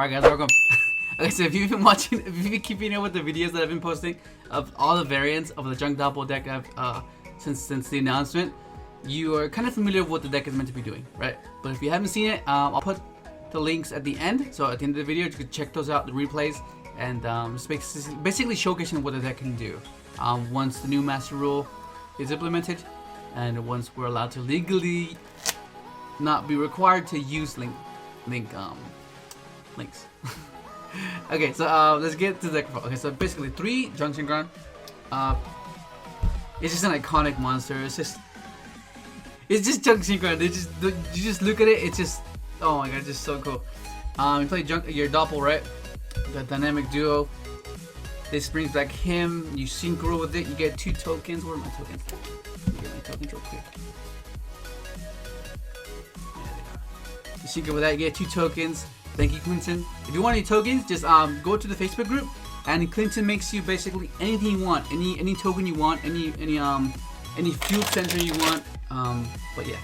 Alright guys, welcome. Okay, so if you've been watching, if you've been keeping up with the videos that I've been posting of all the variants of the Junk Doppel deck I've since the announcement, you are kind of familiar with what the deck is meant to be doing, right? But if you haven't seen it, I'll put the links at the end. So at the end of the video, you can check those out, the replays, and basically showcasing what the deck can do once the new Master Rule is implemented, and once we're allowed to legally not be required to use links. Okay, so let's get to the deck. Okay, so basically 3 Junk Synchron. It's just an iconic monster. It's just Junk Synchron. You just look at it. It's just, oh my god, it's just so cool. You play your Doppel, right? The dynamic duo. This brings back him. You synchro with it. You get 2 tokens. Where are my tokens? Let me get my tokens real quick. You synchro with that. You get 2 tokens. Thank you, Clinton. If you want any tokens, just go to the Facebook group, and Clinton makes you basically anything you want, any token you want, any fuel sensor you want. But yeah.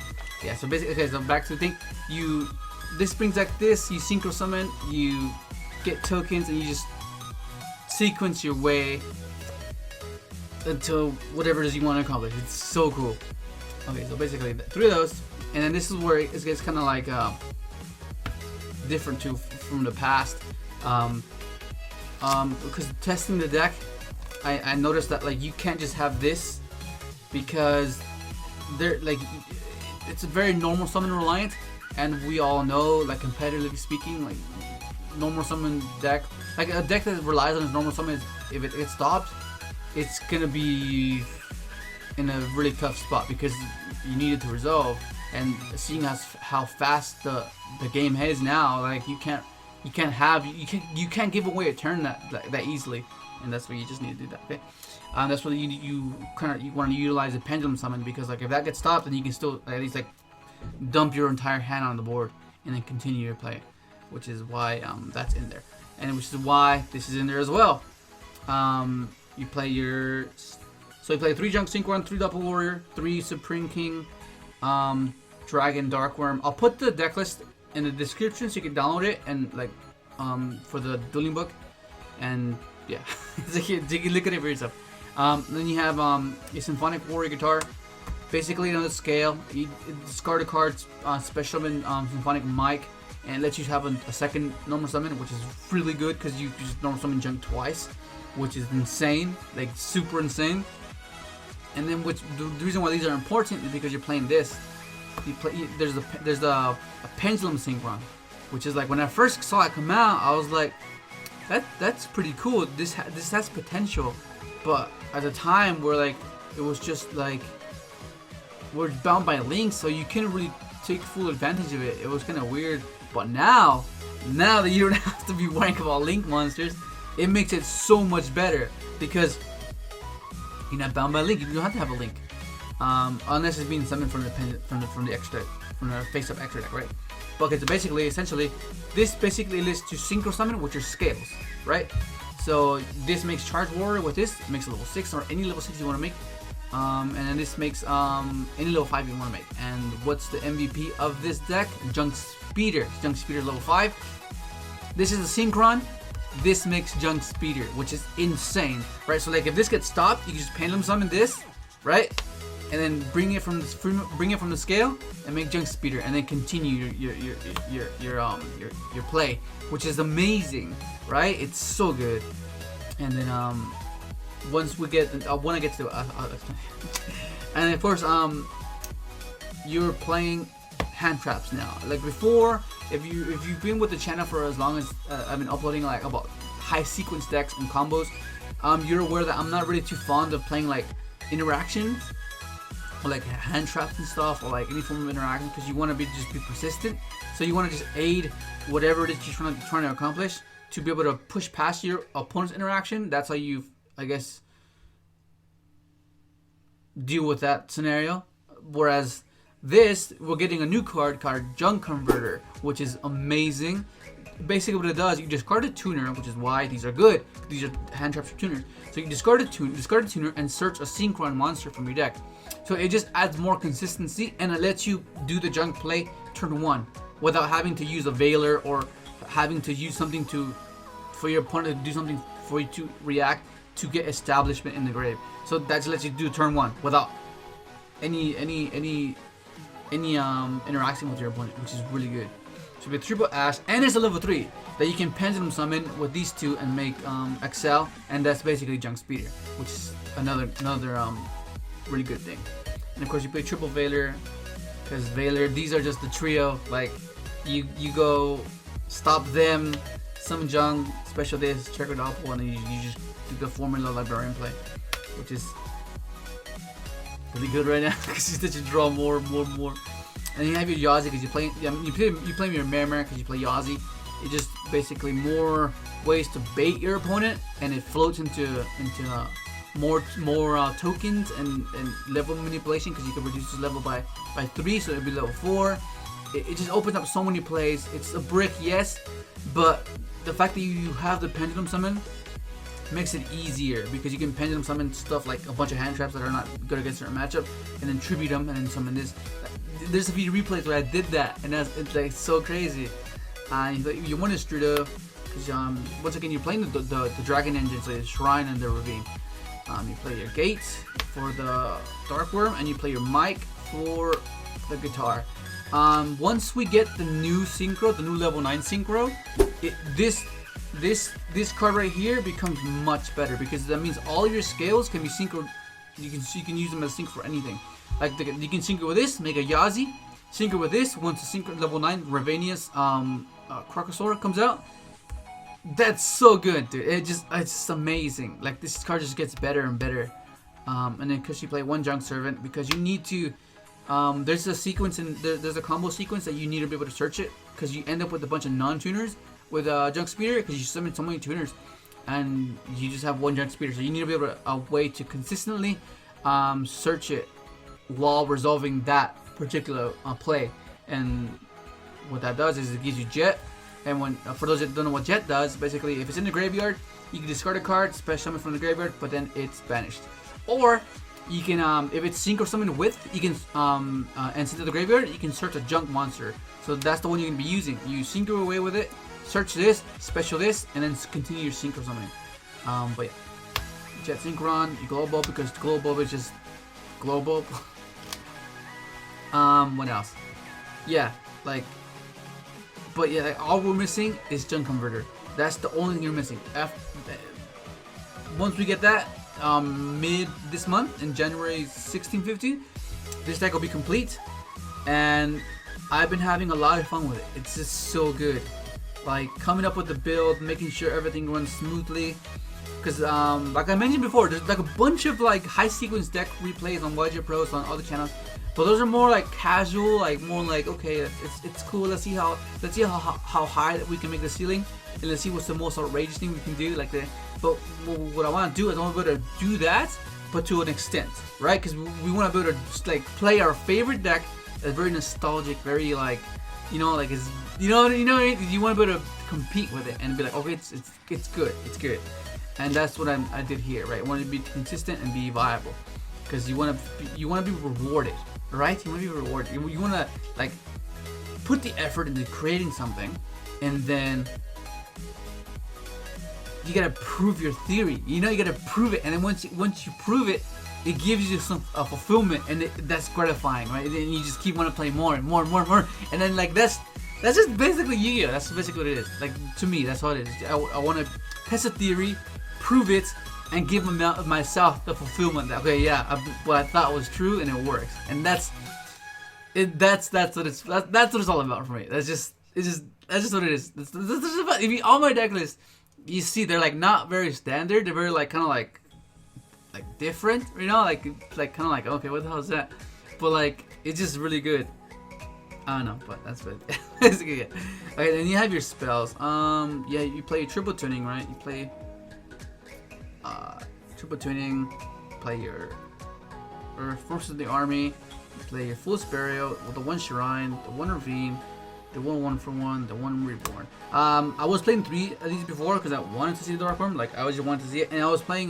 So basically, okay. So back to the thing. This brings like this. You synchro summon. You get tokens, and you just sequence your way until whatever it is you want to accomplish. It's so cool. Okay, so basically 3 of those, and then this is where it gets kind of like different too from the past, because testing the deck, I noticed that like you can't just have this, because it's a very normal summon reliant, and we all know, like, competitively speaking, like normal summon deck, like a deck that relies on its normal summon, if it gets stopped, it's gonna be in a really tough spot because you need it to resolve. And seeing as how fast the game is now, like you can't give away a turn that easily, and that's where you just need to do that. Okay, that's where you want to utilize a pendulum summon, because like if that gets stopped, then you can still at least like dump your entire hand on the board and then continue your play, which is why that's in there, and which is why this is in there as well. You play 3 Junk Synchron, 3 Doppel Warrior, 3 Supreme King, Dragon Darkworm. I'll put the deck list in the description so you can download it, and like for the dueling book, and yeah, so you can look at it for yourself. Then you have a Symphonic Warrior Guitar. Basically on the scale, you discard a card, special summon Symphonic Mic, and it lets you have a second normal summon, which is really good because you just normal summon Junk twice, which is insane, like super insane. And then the reason why these are important is because you're playing this. There's a Pendulum Synchron, which is like, when I first saw it come out, I was like, that's pretty cool. This has potential, but at the time it was just like we're bound by links, so you couldn't really take full advantage of it. It was kind of weird. But now that you don't have to be worrying about link monsters, it makes it so much better, because you're not bound by link. You don't have to have a link, unless it's being summoned from the extra deck, from the face-up extra deck, right? But it's essentially, this basically lists to synchro summon with your scales, right? So this makes Charge Warrior with this, makes a level 6 or any level 6 you want to make, and then this makes any level 5 you want to make. And what's the MVP of this deck? Junk Speeder. Junk Speeder level 5. This is a Synchron. This makes Junk Speeder, which is insane, right? So like if this gets stopped, you can just pendulum summon this, right? And then bring it from the scale and make Junk Speeder, and then continue your play, which is amazing, right? It's so good. And then once we get, when I get to I'll explain. And of course you're playing hand traps now. Like before, if you've been with the channel for as long as I've been uploading like about high sequence decks and combos, you're aware that I'm not really too fond of playing like interactions, or like hand traps and stuff, or like any form of interaction, because you want to just be persistent. So you want to just aid whatever it is you're trying to accomplish, to be able to push past your opponent's interaction. That's how you, I guess, deal with that scenario. Whereas this, we're getting a new card called Junk Converter, which is amazing. Basically what it does, you discard a tuner, which is why these are good. These are hand traps for tuners. So you discard a tuner and search a Synchron monster from your deck. So it just adds more consistency, and it lets you do the junk play turn 1 without having to use a Veiler or having to use something for your opponent to do something for you to react to get establishment in the grave. So that just lets you do turn 1 without any interaction with your opponent, which is really good. So we have triple Ash, and there's a level 3 that you can pendulum summon with these two and make excel, and that's basically junk speeder, which is another really good thing. And of course you play triple Veiler, because Veiler, these are just the trio. Like you go stop them, summon junk, special this, check with Doppel, and you just do the formula librarian play, which is really good right now because you start to draw more. And you have your Yagzi because you play your Merrimer because you play Yagzi. It's just basically more ways to bait your opponent, and it floats into more tokens and level manipulation because you can reduce his level by 3, so it'll be level 4. It just opens up so many plays. It's a brick, yes, but the fact that you have the pendulum summon makes it easier because you can pendulum summon stuff like a bunch of hand traps that are not good against certain matchup, and then tribute them and then summon this. There's a few replays where I did that, and it's like so crazy. You want to Struda because once again you're playing the dragon engine, so the shrine and the ravine. You play your gate for the dark worm, and you play your mic for the guitar. Once we get the new synchro, the new level 9 synchro, this card right here becomes much better because that means all your scales can be synchro. You can use them as sync for anything. Like you can synchro with this, make a Yagzi. Synchro with this once the synchro level 9 Ravanius Crocosaur comes out. That's so good, dude. It's just amazing. Like this card just gets better and better. And then because you play one Junk Servant, because you need to. There's a sequence there's a combo sequence that you need to be able to search it because you end up with a bunch of non-tuners with Junk Speeder because you summon so many tuners and you just have one Junk Speeder, so you need to be able to a way to consistently search it while resolving that particular play. And what that does is it gives you Jet, and when for those that don't know what Jet does, basically if it's in the graveyard you can discard a card, special summon from the graveyard, but then it's banished. Or you can, if it's synchro summon with, you can, and send to the graveyard, you can search a junk monster. So that's the one you're going to be using. You synchro away with it, search this, special this, and then continue your synchro summoning. But yeah, Jet Synchron, you global because global is just global. What else? Yeah, like, but yeah, like, all we're missing is Junk Converter. That's the only thing you're missing. Once we get that, mid this month in January 16-15, this deck will be complete, and I've been having a lot of fun with it. It's just so good, like coming up with the build, making sure everything runs smoothly, because like I mentioned before, there's like a bunch of like high sequence deck replays on YG Pros on other channels, but those are more like casual, like more like, okay, it's cool, let's see how high that we can make the ceiling, and let's see what's the most outrageous thing we can do, like the. But what I want to do is I want to be able to do that, but to an extent, right? Because we want to be able to just like play our favorite deck that's very nostalgic, very like, like it's, you want to be able to compete with it and be like, okay, it's good, and that's what I did here, right? I wanted to be consistent and be viable, because you want to be rewarded, right? You want to be rewarded. You want to like put the effort into creating something, and then you gotta prove your theory. You gotta prove it, and then once you prove it, it gives you some fulfillment, and that's gratifying, right? And then you just keep wanting to play more and more and more and more, and then like that's just basically Yugioh. That's basically what it is. Like to me, that's what it is. I want to test a theory, prove it, and give myself the fulfillment that what I thought was true, and it works. And that's what it's all about for me. That's just what it is. If you all my deck list, you see they're like not very standard. They're very like kind of like different, like kind of like, okay, what the hell is that? But like it's just really good. I don't know, but that's what basically. Yeah. Okay, then you have your spells. Yeah, you play triple tuning, right? You play triple tuning. Play your Forces of the Army. You play your Fool's Burial with the one Shrine, the one Ravine, the one for one, the one Reborn. I was playing 3 of these before because I wanted to see the Dark Worm. Like I just wanted to see it, and I was playing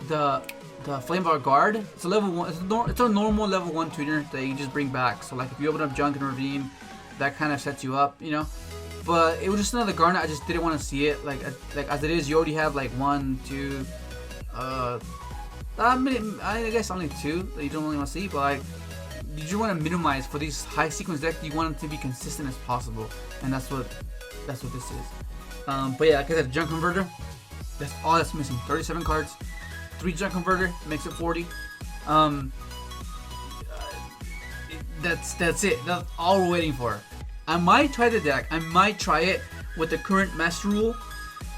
the Flamebar Guard. It's a level 1. It's a normal level 1 tuner that you just bring back. So like if you open up Junk and Ravine, that kind of sets you up, but it was just another Garnet. I just didn't want to see it. Like as it is, you already have like 1, 2, I guess only 2 that you don't really want to see. But like, you just want to minimize for these high sequence decks. You want it to be consistent as possible, and that's what this is. But yeah, like I said, junk converter. That's all that's missing. 37 cards, 3 junk converter makes it 40. That's it. That's all we're waiting for. I might try the deck. I might try it with the current master rule,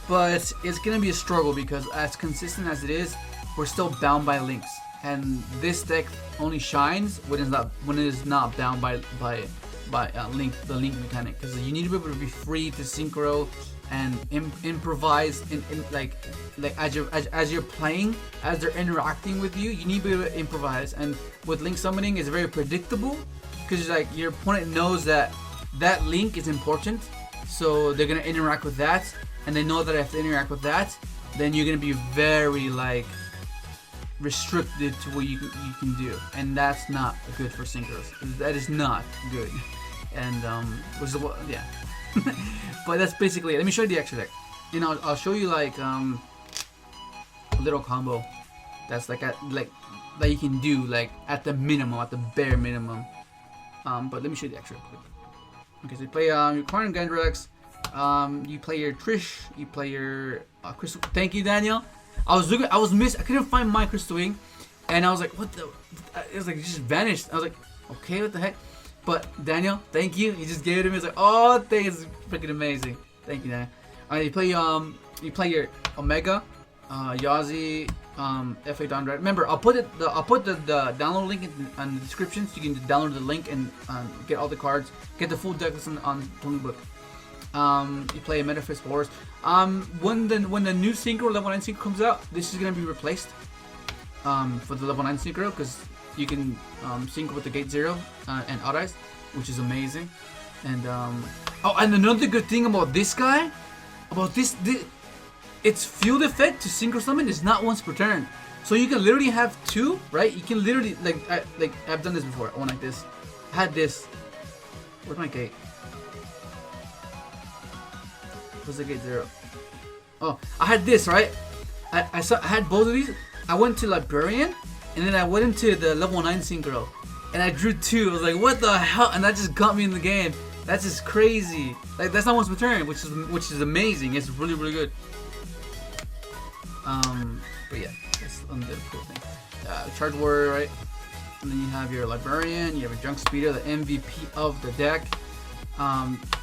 but it's gonna be a struggle because as consistent as it is, we're still bound by links, and this deck only shines when it is not bound by the link mechanic, because you need to be able to be free to synchro and improvise in like as you're playing, as they're interacting with you. You need to be able to improvise, and with link summoning, it's very predictable because like your opponent knows that link is important, so they're gonna interact with that, and they know that if they interact with that, then you're gonna be very like restricted to what you can do, and that's not good for synchros. That is not good, and yeah. But that's basically it. Let me show you the extra deck. You know, I'll show you like a little combo that's like that you can do like at the minimum, at the bare minimum. But let me show you the extra quick. Okay, so you play your Corn Gandrex, you play your Trish, you play your Crystal. Thank you, Daniel. I couldn't find my Crystal Wing, and I was like, what the? It was like it just vanished. I was like, okay, what the heck? But Daniel, thank you. He just gave it to me. It's like, oh, thank you, it's freaking amazing. Thank you, Daniel. Alright, you play your Omega, Yazi, FA Don Red. Remember, I'll put the download link in the description, so you can download the link and get all the cards, get the full deck list on Tony Book. You play a Metaphys Wars. When the new Synchro level 9 Synchro comes out, this is gonna be replaced for the level 9 Synchro, because you can sync with the Gate 0 and Odd Eyes, which is amazing. And and another good thing about this guy, its field effect to synchro summon is not once per turn, so you can literally have 2, right? You can literally I've done this before. One like this. I had this. Where's my gate? Where's the Gate 0? Oh, I had this, right? I had both of these. I went to Librarian, and then I went into the level 9 Synchro, and I drew 2. I was like, what the hell? And that just got me in the game. That's just crazy. Like, that's not once per turn, which is amazing. It's really, really good. But yeah, that's another cool thing. Charge Warrior, right? And then you have your Librarian, you have your Junk Speeder, the MVP of the deck.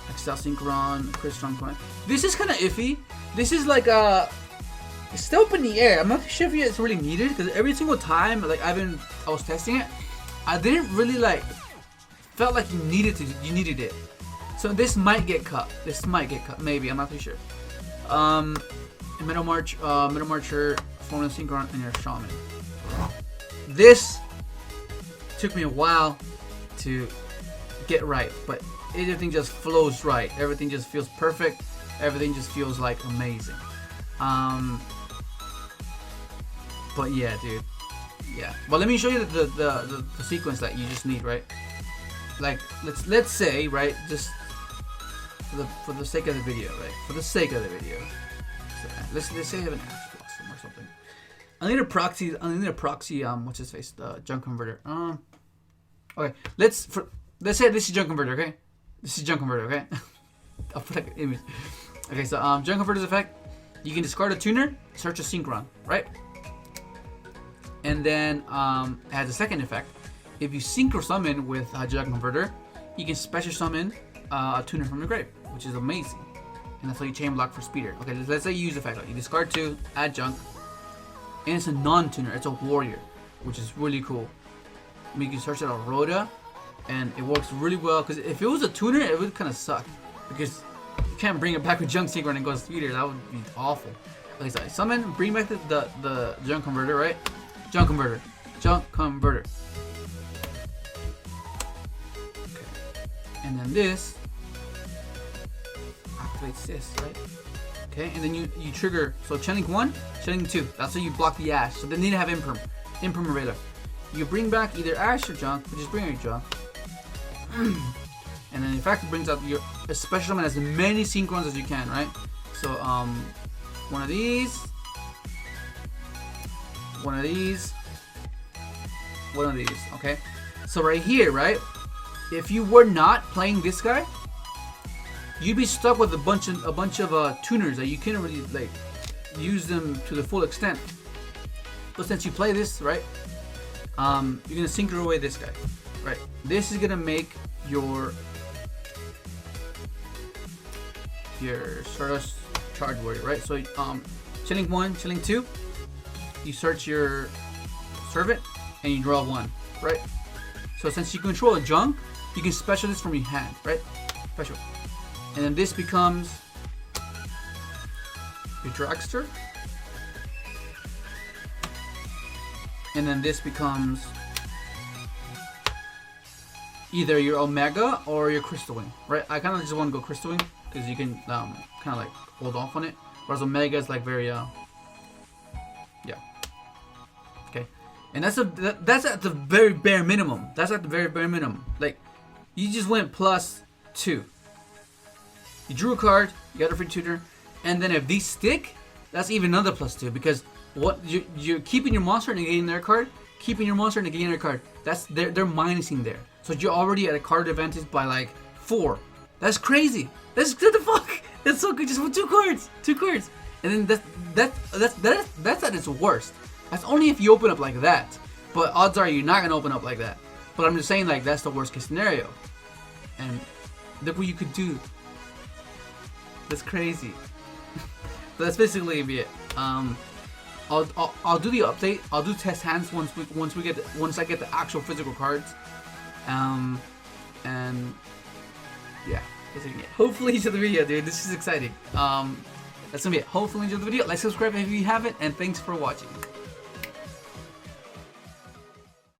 Excel Synchron, Chris Strong Point. This is kind of iffy. This is like it's still up in the air. I'm not sure if it's really needed, because every single time like I was testing it, I didn't really felt like you needed it. So this might get cut. Maybe, I'm not too sure. Metal Marcher, Formula Synchron, and your Shaman. This took me a while to get right, but everything just flows right. Everything just feels perfect. Everything just feels like amazing. But yeah, dude. Yeah. But let me show you the sequence that you just need, right? Like let's say, right, just for the sake of the video, right? For the sake of the video. So, let's say I have an Ash Blossom or something. I need a proxy what's his face? The Junk Converter. Okay. Let's say this is Junk Converter, okay? This is Junk Converter, okay? I'll put like an image. Okay, so Junk Converter's effect. You can discard a tuner, search a Synchron, right? And then it has a second effect. If you Synchro summon with Junk Converter, you can special summon a tuner from your grave, which is amazing. And that's how you chain block for Speeder. Okay, let's say you use the effect. You discard 2, add Junk, and it's a non-tuner. It's a warrior, which is really cool. You can search out a Rhoda, and it works really well, because if it was a tuner, it would kind of suck, because you can't bring it back with Junk Synchron and go Speeder. That would be awful. Okay, so I summon, bring back the Junk Converter, right? Junk Converter. Okay. And then this activates this, right? Okay, and then you trigger, so channeling 1, channeling 2. That's how you block the Ash. So they need to have Imperm Eraser. You bring back either Ash or Junk, which is bring your Junk. And then in fact it brings out your special summon as many synchrons as you can, right? So one of these, one of these, one of these. Okay, so right here, right, if you were not playing this guy, you'd be stuck with a bunch of tuners that you couldn't really like use them to the full extent. But since you play this, right, you're gonna synchro away this guy, right? This is gonna make your Stardust Charge Warrior, right? So chilling 1, chilling 2, you search your servant and you draw 1, right? So since you control a junk, you can special this from your hand, right? Special. And then this becomes your Dragster. And then this becomes either your Omega or your Crystal Wing, right? I kind of just want to go Crystal Wing because you can kind of like hold off on it. Whereas Omega is like very, yeah. Okay. And that's at the very bare minimum. That's at the very bare minimum. Like, you just went +2. You drew a card, you got a free tutor, and then if these stick, that's even another +2 because what you're keeping your monster negating their card, keeping your monster negating their card. That's they're minusing there, so you're already at a card advantage by like 4. That's crazy. That's what the fuck. That's so good. Just with 2 cards, and then that's at its worst. That's only if you open up like that. But odds are you're not gonna open up like that. But I'm just saying like that's the worst case scenario. And look what you could do. That's crazy. But that's basically it. I'll do the update. I'll do test hands once I get the actual physical cards. And yeah, that's it. Hopefully you enjoyed the video, dude. This is exciting. That's gonna be it. Hopefully you enjoyed the video. Like, subscribe if you haven't, and thanks for watching.